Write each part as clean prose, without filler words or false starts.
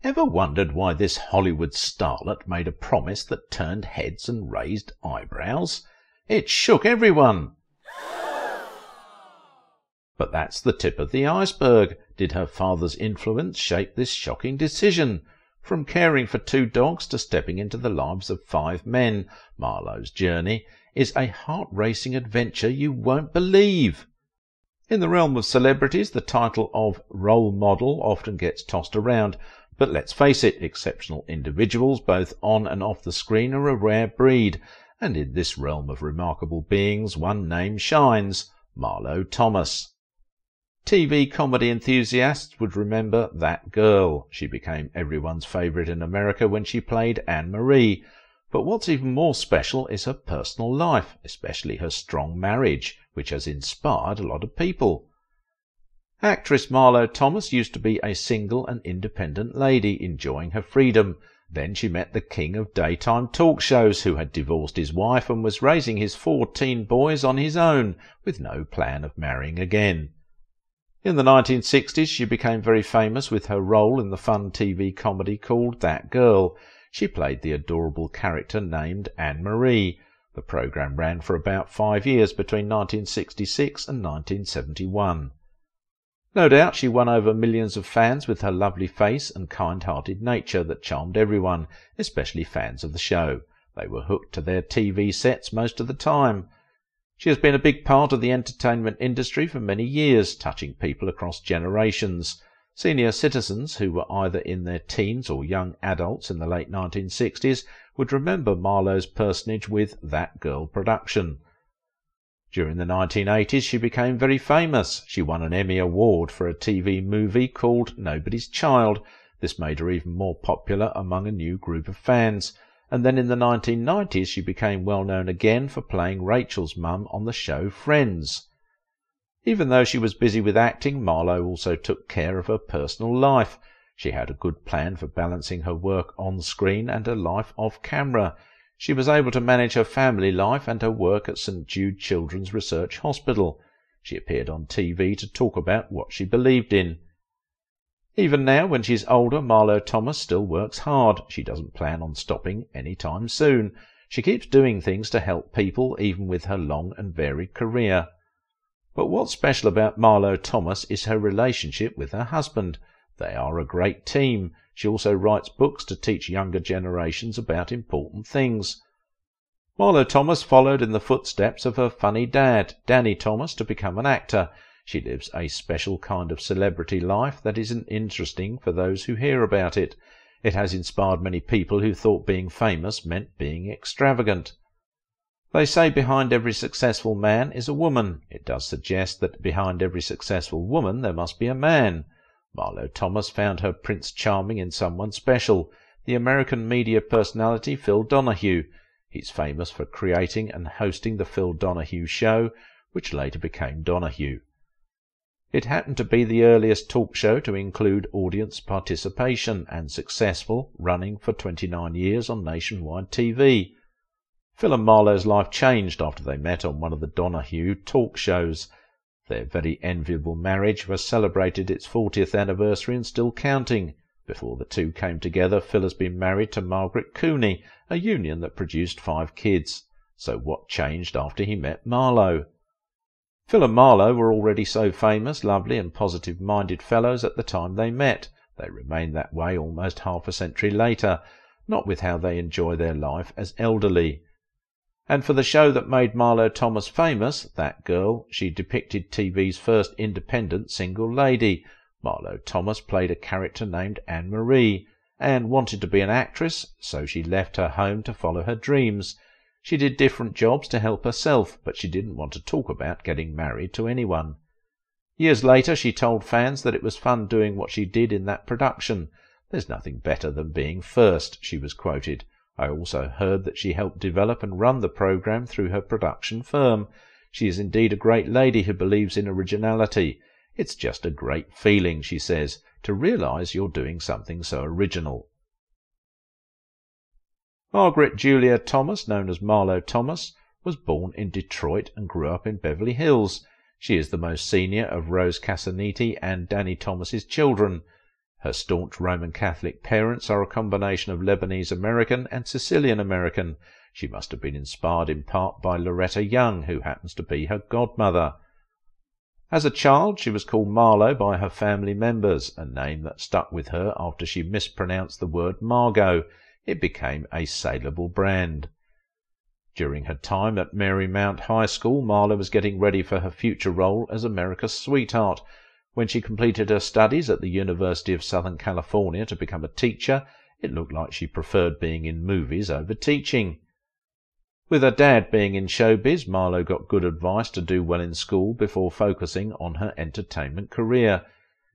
Ever wondered why this Hollywood starlet made a promise that turned heads and raised eyebrows? It shook everyone. But that's the tip of the iceberg. Did her father's influence shape this shocking decision? From caring for 2 dogs to stepping into the lives of 5 men, Marlo's journey is a heart-racing adventure you won't believe. In the realm of celebrities, the title of role model often gets tossed around, but let's face it, exceptional individuals, both on and off the screen, are a rare breed, and in this realm of remarkable beings, one name shines: Marlo Thomas. TV comedy enthusiasts would remember That Girl. She became everyone's favourite in America when she played Anne Marie. But what's even more special is her personal life, especially her strong marriage, which has inspired a lot of people. Actress Marlo Thomas used to be a single and independent lady, enjoying her freedom. Then she met the king of daytime talk shows, who had divorced his wife and was raising his 4 teen boys on his own, with no plan of marrying again. In the 1960s, she became very famous with her role in the fun TV comedy called That Girl. She played the adorable character named Anne Marie. The programme ran for about 5 years between 1966 and 1971. No doubt she won over millions of fans with her lovely face and kind-hearted nature that charmed everyone, especially fans of the show. They were hooked to their TV sets most of the time. She has been a big part of the entertainment industry for many years, touching people across generations. Senior citizens who were either in their teens or young adults in the late 1960s would remember Marlo's personage with That Girl production. During the 1980s, she became very famous. She won an Emmy Award for a TV movie called Nobody's Child. This made her even more popular among a new group of fans. And then in the 1990s, she became well known again for playing Rachel's mum on the show Friends. Even though she was busy with acting, Marlo also took care of her personal life. She had a good plan for balancing her work on screen and her life off camera. She was able to manage her family life and her work at St Jude Children's Research Hospital. She appeared on TV to talk about what she believed in. Even now, when she's older, Marlo Thomas still works hard. She doesn't plan on stopping any time soon. She keeps doing things to help people, even with her long and varied career. But what's special about Marlo Thomas is her relationship with her husband. They are a great team. She also writes books to teach younger generations about important things. Marlo Thomas followed in the footsteps of her funny dad, Danny Thomas, to become an actor. She lives a special kind of celebrity life that isn't interesting for those who hear about it. It has inspired many people who thought being famous meant being extravagant. They say behind every successful man is a woman. It does suggest that behind every successful woman there must be a man. Marlo Thomas found her Prince Charming in someone special, the American media personality Phil Donahue. He's famous for creating and hosting the Phil Donahue Show, which later became Donahue. It happened to be the earliest talk show to include audience participation and successful, running for 29 years on nationwide TV. Phil and Marlo's life changed after they met on one of the Donahue talk shows. Their very enviable marriage has celebrated its 40th anniversary and still counting. Before the two came together, Phil has been married to Margaret Cooney, a union that produced 5 kids. So what changed after he met Marlo? Phil and Marlo were already so famous, lovely and positive-minded fellows at the time they met. They remain that way almost half a century later, not with how they enjoy their life as elderly. And for the show that made Marlo Thomas famous, That Girl, she depicted TV's first independent single lady. Marlo Thomas played a character named Anne Marie. Anne wanted to be an actress, so she left her home to follow her dreams. She did different jobs to help herself, but she didn't want to talk about getting married to anyone. Years later, she told fans that it was fun doing what she did in that production. "There's nothing better than being first," she was quoted. "I also heard that she helped develop and run the program through her production firm. She is indeed a great lady who believes in originality. It's just a great feeling," she says, "to realize you're doing something so original." Margaret Julia Thomas, known as Marlo Thomas, was born in Detroit and grew up in Beverly Hills. She is the most senior of Rose Casaniti and Danny Thomas's children. Her staunch Roman Catholic parents are a combination of Lebanese American and Sicilian American. She must have been inspired in part by Loretta Young, who happens to be her godmother. As a child, she was called Marlo by her family members, a name that stuck with her after she mispronounced the word Margot. It became a saleable brand. During her time at Marymount High School, Marlo was getting ready for her future role as America's sweetheart. When she completed her studies at the University of Southern California to become a teacher, it looked like she preferred being in movies over teaching. With her dad being in showbiz, Marlo got good advice to do well in school before focusing on her entertainment career.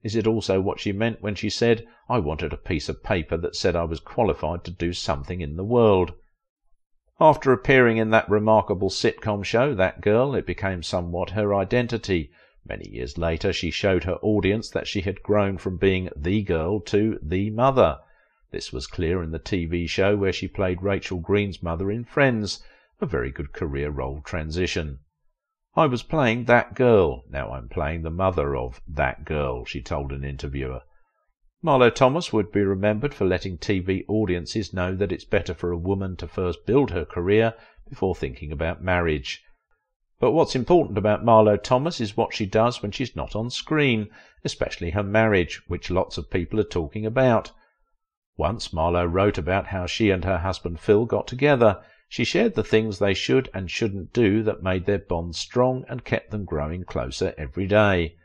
Is it also what she meant when she said, "I wanted a piece of paper that said I was qualified to do something in the world"? After appearing in that remarkable sitcom show, That Girl, it became somewhat her identity. Many years later, she showed her audience that she had grown from being the girl to the mother. This was clear in the TV show where she played Rachel Green's mother in Friends, a very good career role transition. "I was playing that girl, now I'm playing the mother of that girl," she told an interviewer. Marlo Thomas would be remembered for letting TV audiences know that it's better for a woman to first build her career before thinking about marriage. But what's important about Marlo Thomas is what she does when she's not on screen, especially her marriage, which lots of people are talking about. Once Marlo wrote about how she and her husband Phil got together. She shared the things they should and shouldn't do that made their bond strong and kept them growing closer every day.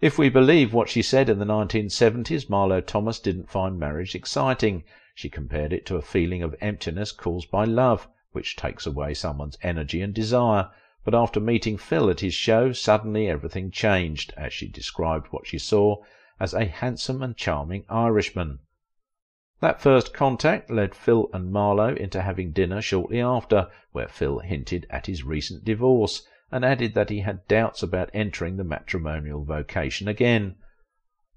If we believe what she said in the 1970s, Marlo Thomas didn't find marriage exciting. She compared it to a feeling of emptiness caused by love, which takes away someone's energy and desire. But after meeting Phil at his show, suddenly everything changed, as she described what she saw as a handsome and charming Irishman. That first contact led Phil and Marlo into having dinner shortly after, where Phil hinted at his recent divorce, and added that he had doubts about entering the matrimonial vocation again.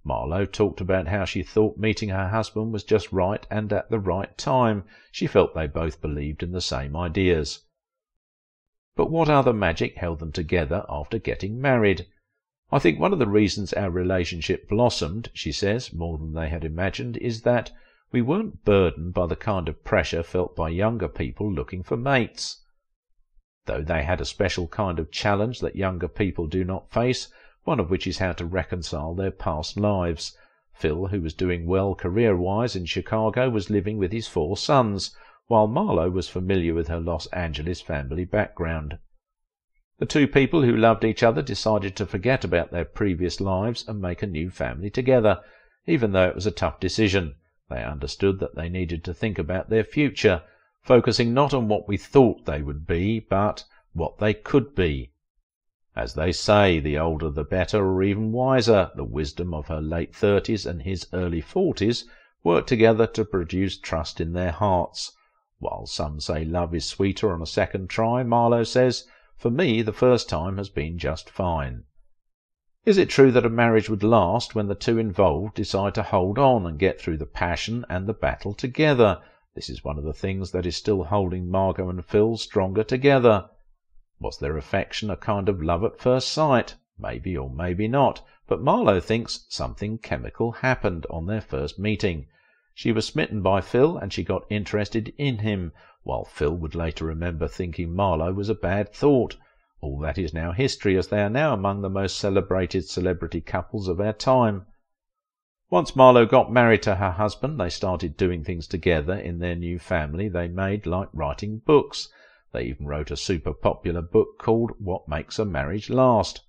Marlo talked about how she thought meeting her husband was just right and at the right time. She felt they both believed in the same ideas. But what other magic held them together after getting married? "I think one of the reasons our relationship blossomed," she says, "more than they had imagined, is that we weren't burdened by the kind of pressure felt by younger people looking for mates. Though they had a special kind of challenge that younger people do not face, one of which is how to reconcile their past lives. Phil, who was doing well career-wise in Chicago, was living with his 4 sons, while Marlo was familiar with her Los Angeles family background. The two people who loved each other decided to forget about their previous lives and make a new family together, even though it was a tough decision. They understood that they needed to think about their future, focusing not on what we thought they would be, but what they could be. As they say, the older the better, or even wiser. The wisdom of her late 30s and his early 40s worked together to produce trust in their hearts. While some say love is sweeter on a second try, Marlo says, "For me, the first time has been just fine." Is it true that a marriage would last when the two involved decide to hold on and get through the passion and the battle together? This is one of the things that is still holding Margot and Phil stronger together. Was their affection a kind of love at first sight? Maybe or maybe not, but Marlo thinks something chemical happened on their first meeting. She was smitten by Phil and she got interested in him, while Phil would later remember thinking Marlo was a bad thought. All that is now history, as they are now among the most celebrated celebrity couples of our time. Once Marlo got married to her husband, they started doing things together in their new family they made, like writing books. They even wrote a super popular book called What Makes a Marriage Last.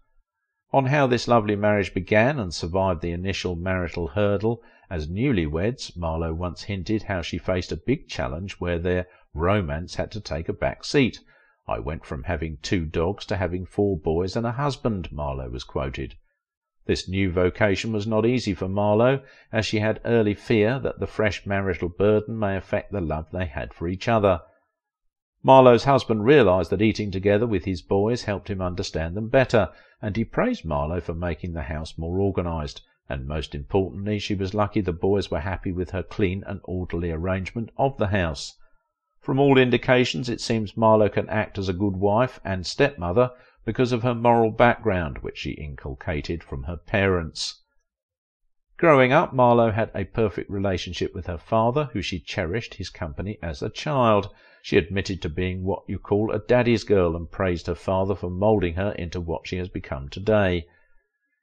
On how this lovely marriage began and survived the initial marital hurdle as newlyweds, Marlo once hinted how she faced a big challenge where their romance had to take a back seat. "I went from having 2 dogs to having 4 boys and a husband," Marlo was quoted. This new vocation was not easy for Marlo, as she had early fear that the fresh marital burden may affect the love they had for each other. Marlo's husband realized that eating together with his boys helped him understand them better, and he praised Marlo for making the house more organized, and most importantly, she was lucky the boys were happy with her clean and orderly arrangement of the house. From all indications, it seems Marlo can act as a good wife and stepmother because of her moral background, which she inculcated from her parents. Growing up, Marlo had a perfect relationship with her father, who she cherished his company as a child. She admitted to being what you call a daddy's girl and praised her father for moulding her into what she has become today.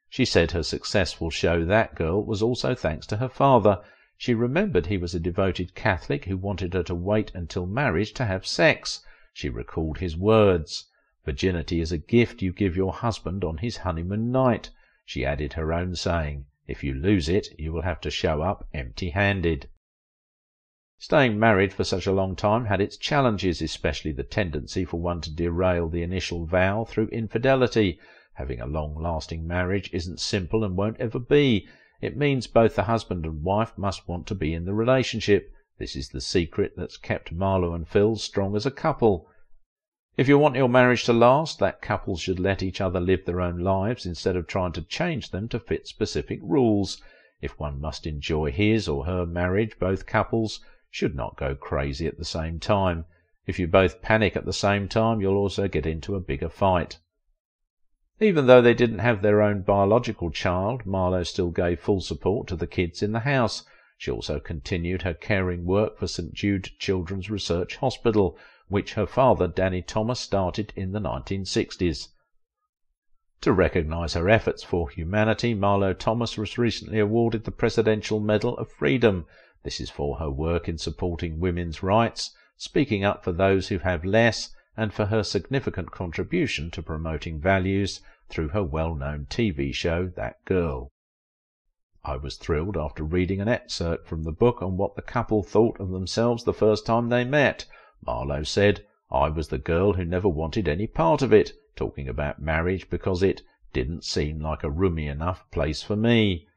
She said her successful show, That Girl, was also thanks to her father. She remembered he was a devoted Catholic who wanted her to wait until marriage to have sex. She recalled his words, "Virginity is a gift you give your husband on his honeymoon night." She added her own saying, "If you lose it, you will have to show up empty-handed." Staying married for such a long time had its challenges, especially the tendency for one to derail the initial vow through infidelity. Having a long-lasting marriage isn't simple and won't ever be. It means both the husband and wife must want to be in the relationship. This is the secret that's kept Marlo and Phil strong as a couple. If you want your marriage to last, that couples should let each other live their own lives instead of trying to change them to fit specific rules. If one must enjoy his or her marriage, both couples should not go crazy at the same time. If you both panic at the same time, you'll also get into a bigger fight. Even though they didn't have their own biological child, Marlo still gave full support to the kids in the house. She also continued her caring work for St Jude Children's Research Hospital, which her father, Danny Thomas, started in the 1960s. To recognise her efforts for humanity, Marlo Thomas was recently awarded the Presidential Medal of Freedom. This is for her work in supporting women's rights, speaking up for those who have less, and for her significant contribution to promoting values through her well-known TV show, That Girl. I was thrilled after reading an excerpt from the book on what the couple thought of themselves the first time they met. Marlo said, "I was the girl who never wanted any part of it, talking about marriage because it didn't seem like a roomy enough place for me."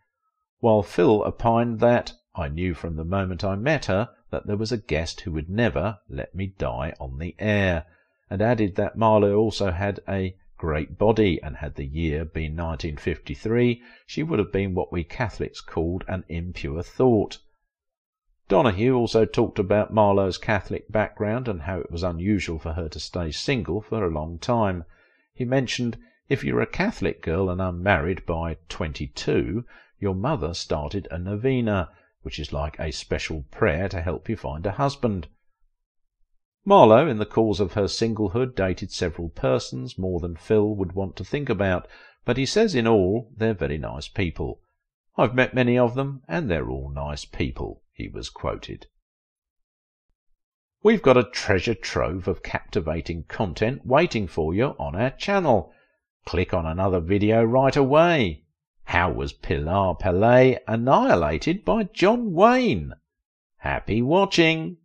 While Phil opined that, "I knew from the moment I met her that there was a guest who would never let me die on the air," and added that Marlo also had a great body, and had the year been 1953, she would have been what we Catholics called an impure thought. Donahue also talked about Marlo's Catholic background and how it was unusual for her to stay single for a long time. He mentioned, "If you're a Catholic girl and unmarried by 22, your mother started a novena, which is like a special prayer to help you find a husband." Marlo, in the cause of her singlehood, dated several persons, more than Phil would want to think about, but he says in all, they're very nice people. "I've met many of them, and they're all nice people," he was quoted. We've got a treasure trove of captivating content waiting for you on our channel. Click on another video right away. How was Pilar Pelé annihilated by John Wayne? Happy watching!